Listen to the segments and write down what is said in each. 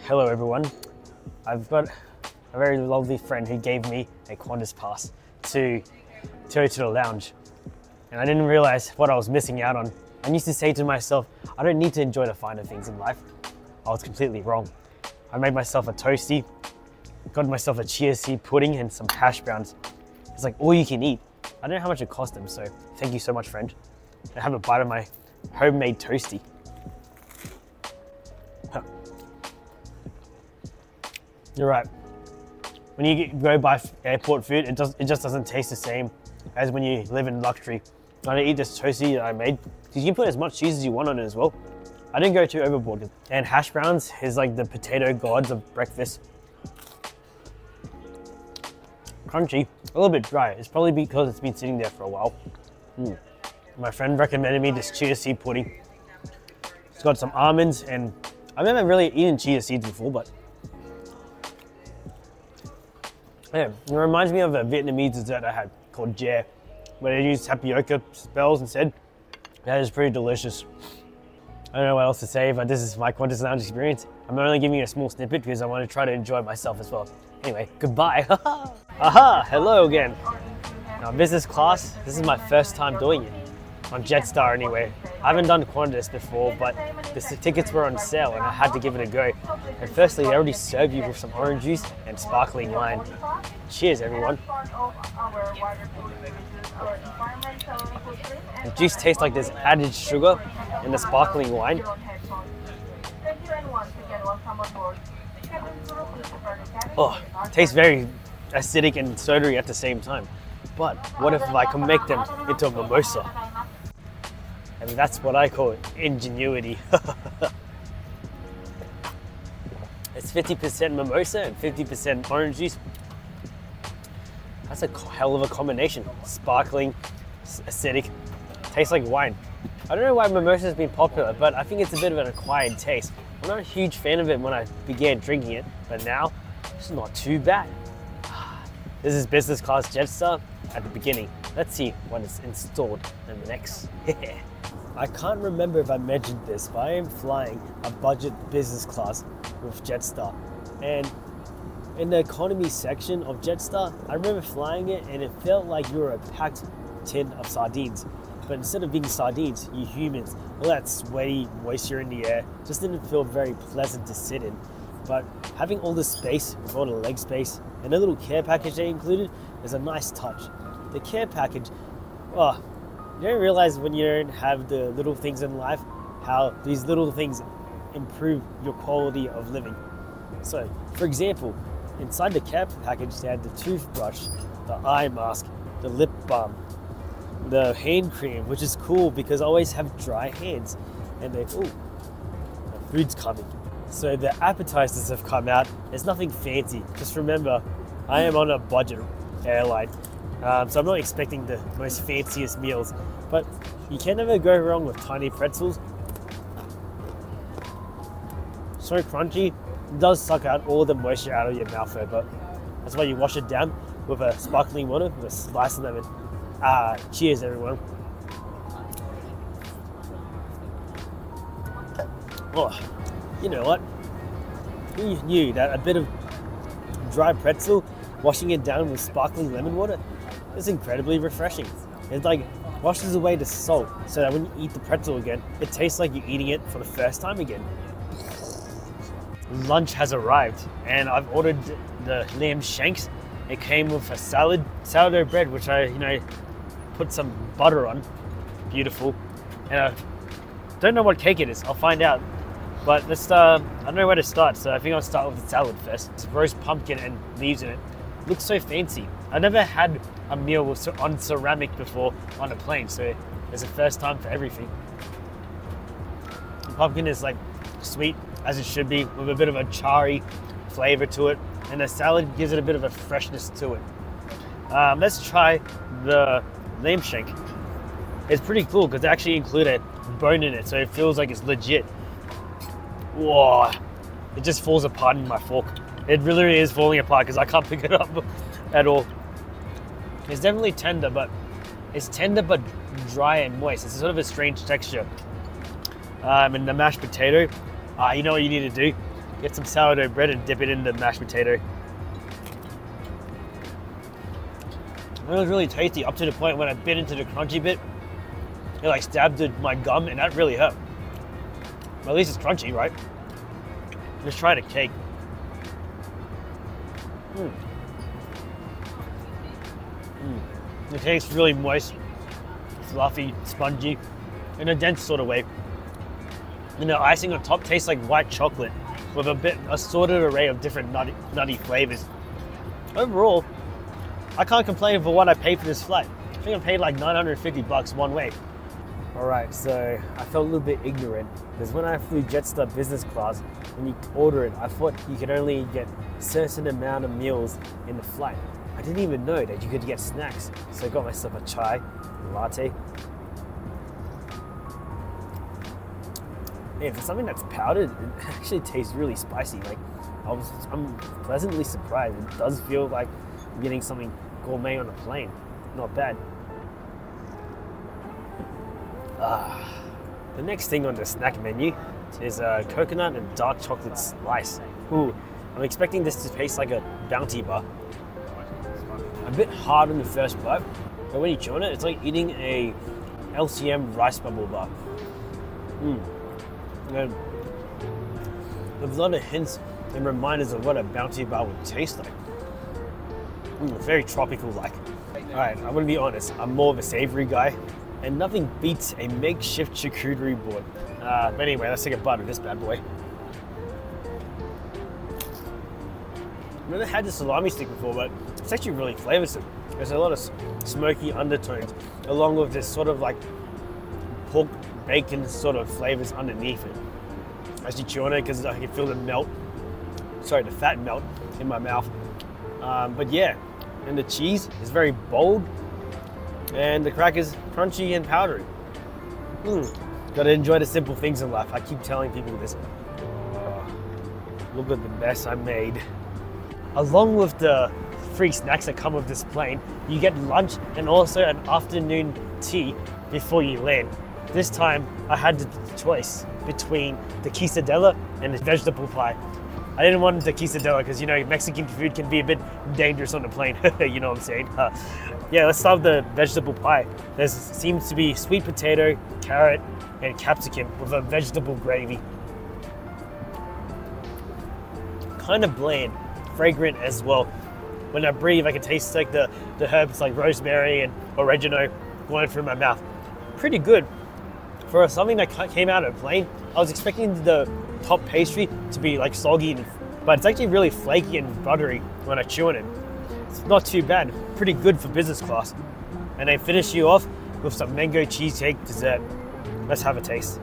Hello everyone. I've got a very lovely friend who gave me a Qantas pass to the lounge. And I didn't realize what I was missing out on. I used to say to myself, I don't need to enjoy the finer things in life. I was completely wrong. I made myself a toastie, got myself a chia seed pudding and some hash browns. It's like all you can eat. I don't know how much it cost them, so thank you so much, friend. And have a bite of my homemade toastie. Huh. You're right. When you go buy airport food, it just doesn't taste the same as when you live in luxury. I don't eat this toastie that I made because you can put as much cheese as you want on it as well. I didn't go too overboard. And hash browns is like the potato gods of breakfast. Crunchy, a little bit dry. It's probably because it's been sitting there for a while. My friend recommended me this chia seed pudding. It's got some almonds, and I've never really eaten chia seeds before, but yeah, it reminds me of a Vietnamese dessert I had called Dare, where they used tapioca spells instead. That is pretty delicious. I don't know what else to say, but this is my Qantas Lounge experience. I'm only giving you a small snippet because I want to try to enjoy myself as well. Anyway, goodbye. Aha, hello again. Now, business class, this is my first time doing it. On Jetstar anyway. I haven't done Qantas before, but the tickets were on sale and I had to give it a go. And firstly, they already serve you with some orange juice and sparkling wine. Cheers, everyone. The juice tastes like there's added sugar in the sparkling wine. Oh, it tastes very acidic and soda-y at the same time. But what if I can make them into a mimosa? And that's what I call ingenuity. It's 50% mimosa and 50% orange juice. That's a hell of a combination. Sparkling, acidic, tastes like wine. I don't know why mimosa has been popular, but I think it's a bit of an acquired taste. I'm not a huge fan of it when I began drinking it, but now it's not too bad. This is business class Jetstar at the beginning. Let's see what is installed in the next. I can't remember if I mentioned this, but I am flying a budget business class with Jetstar. And in the economy section of Jetstar, I remember flying it and it felt like you were a packed tin of sardines. But instead of being sardines, you humans, all that sweaty moisture in the air just didn't feel very pleasant to sit in. But having all the space with all the leg space and the little care package they included is a nice touch. The care package, oh, you don't realize when you don't have the little things in life, how these little things improve your quality of living. So, for example, inside the care package they had the toothbrush, the eye mask, the lip balm, the hand cream, which is cool because I always have dry hands. And they, ooh, the food's coming. So the appetizers have come out. There's nothing fancy. Just remember, I am on a budget airline. So I'm not expecting the most fanciest meals, but you can never go wrong with tiny pretzels. So crunchy, it does suck out all the moisture out of your mouth though, but that's why you wash it down with a sparkling water with a slice of lemon. Cheers everyone. Oh, you know what? Who knew that a bit of dry pretzel, washing it down with sparkling lemon water, is incredibly refreshing. It like washes away the salt so that when you eat the pretzel again, it tastes like you're eating it for the first time again. Lunch has arrived and I've ordered the lamb shanks. It came with a salad, sourdough bread, which I, put some butter on. Beautiful. And I don't know what cake it is. I'll find out. But let's, I don't know where to start, so I think I'll start with the salad first. It's roast pumpkin and leaves in it. Looks so fancy. I never had a meal on ceramic before on a plane, so it's a first time for everything. The pumpkin is like sweet, as it should be, with a bit of a charry flavor to it, and the salad gives it a bit of a freshness to it. Let's try the lamb shank. It's pretty cool because they actually include a bone in it, so it feels like it's legit. Whoa, it just falls apart in my fork. It really is falling apart because I can't pick it up at all. It's definitely tender, but it's tender but dry and moist. It's sort of a strange texture. And the mashed potato, you know what you need to do? Get some sourdough bread and dip it in the mashed potato. It was really tasty up to the point when I bit into the crunchy bit, it like stabbed my gum and that really hurt. But at least it's crunchy, right? Let's try the cake. The cake's really moist, fluffy, spongy, in a dense sort of way. And the icing on top tastes like white chocolate with a assorted array of different nutty flavors. Overall, I can't complain for what I paid for this flight. I think I paid like 950 bucks one way. Alright, so I felt a little bit ignorant because when I flew Jetstar business class, when you order it, I thought you could only get a certain amount of meals in the flight. I didn't even know that you could get snacks. So I got myself a chai, a latte. Man, for something that's powdered, it actually tastes really spicy. Like, I'm pleasantly surprised. It does feel like I'm getting something gourmet on a plane. Not bad. The next thing on the snack menu is a coconut and dark chocolate slice. Ooh, I'm expecting this to taste like a Bounty bar. A bit hard on the first bite, but when you chew on it, it's like eating a LCM rice bubble bar. And with a lot of hints and reminders of what a Bounty bar would taste like. Very tropical-like. Alright, I'm gonna be honest, I'm more of a savory guy, and nothing beats a makeshift charcuterie board. But anyway, let's take a bite of this bad boy. I've never had the salami stick before, but it's actually really flavoursome. There's a lot of smoky undertones, along with this sort of like pork bacon sort of flavours underneath it. As you chew on it, because I can feel the fat melt in my mouth. But yeah, and the cheese is very bold, and the crackers crunchy and powdery. Gotta enjoy the simple things in life. I keep telling people this. Look at the mess I made. Along with the free snacks that come with this plane, you get lunch and also an afternoon tea before you land. This time I had the choice between the quesadilla and the vegetable pie. I didn't want the quesadilla because, you know, Mexican food can be a bit dangerous on the plane. You know what I'm saying? Yeah, let's start with the vegetable pie. There seems to be sweet potato, carrot, and capsicum with a vegetable gravy. Kind of bland, fragrant as well. When I breathe, I can taste like the herbs like rosemary and oregano going through my mouth. Pretty good. For something that came out of a plane, I was expecting the top pastry to be like soggy, but it's actually really flaky and buttery when I chew on it. It's not too bad, pretty good for business class. And they finish you off with some mango cheesecake dessert. Let's have a taste.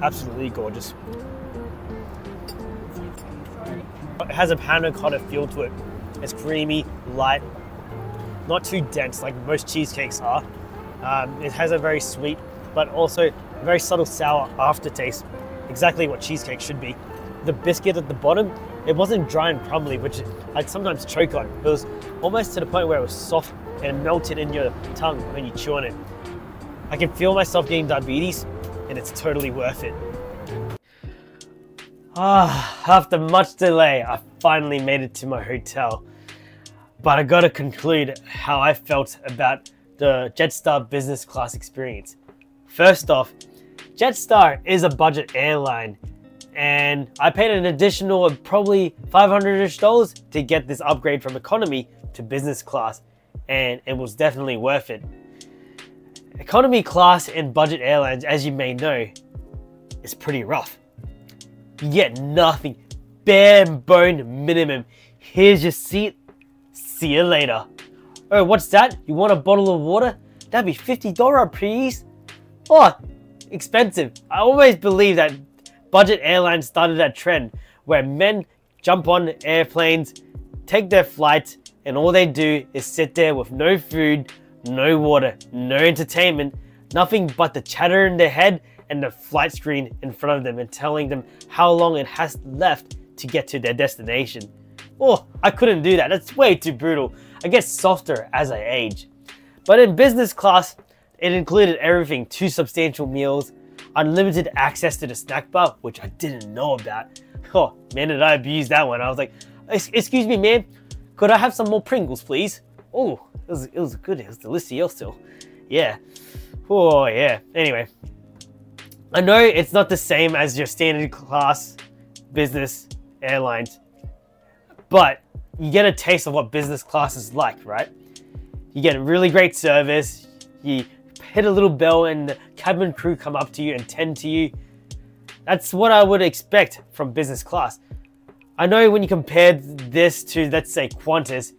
Absolutely gorgeous. It has a panna cotta feel to it. It's creamy, light, not too dense like most cheesecakes are. It has a very sweet, but also a very subtle sour aftertaste. Exactly what cheesecake should be. The biscuit at the bottom, it wasn't dry and crumbly, which I'd sometimes choke on. It was almost to the point where it was soft and melted in your tongue when you chew on it. I can feel myself getting diabetes, and it's totally worth it. After much delay, I finally made it to my hotel. But I gotta conclude how I felt about the Jetstar business class experience. First off, Jetstar is a budget airline, and I paid an additional probably $500-ish to get this upgrade from economy to business class, and it was definitely worth it. Economy class in budget airlines, as you may know, is pretty rough. You get nothing, bare bone minimum. Here's your seat, see you later. Oh, what's that? You want a bottle of water? That'd be $50, please. Oh, expensive. I always believe that budget airlines started that trend where men jump on airplanes, take their flights, and all they do is sit there with no food, no water, no entertainment, nothing but the chatter in their head and the flight screen in front of them and telling them how long it has left to get to their destination. Oh, I couldn't do that. That's way too brutal. I get softer as I age. But in business class, it included everything: 2 substantial meals, unlimited access to the snack bar, which I didn't know about. Oh, man, did I abuse that one. I was like, excuse me, ma'am, could I have some more Pringles, please? Oh, it was good. It was delicious still. Yeah. Oh, yeah. Anyway, I know it's not the same as your standard class business airlines, but you get a taste of what business class is like, right? You get really great service. You hit a little bell and the cabin crew come up to you and tend to you. That's what I would expect from business class. I know when you compare this to, let's say, Qantas,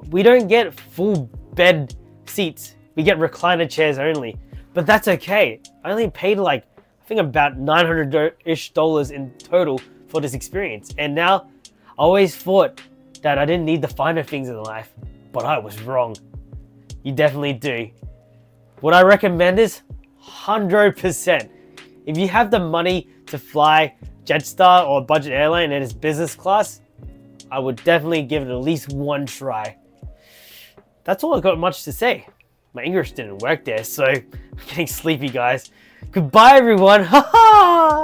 we don't get full bed seats. We get recliner chairs only, but that's okay. I only paid like, I think about $900-ish in total for this experience. And now I always thought that I didn't need the finer things in life, but I was wrong. You definitely do. What I recommend is 100%. If you have the money to fly Jetstar or a budget airline and it's business class, I would definitely give it at least one try. That's all I got much to say. My English didn't work there, so I'm getting sleepy, guys. Goodbye, everyone. Ha ha!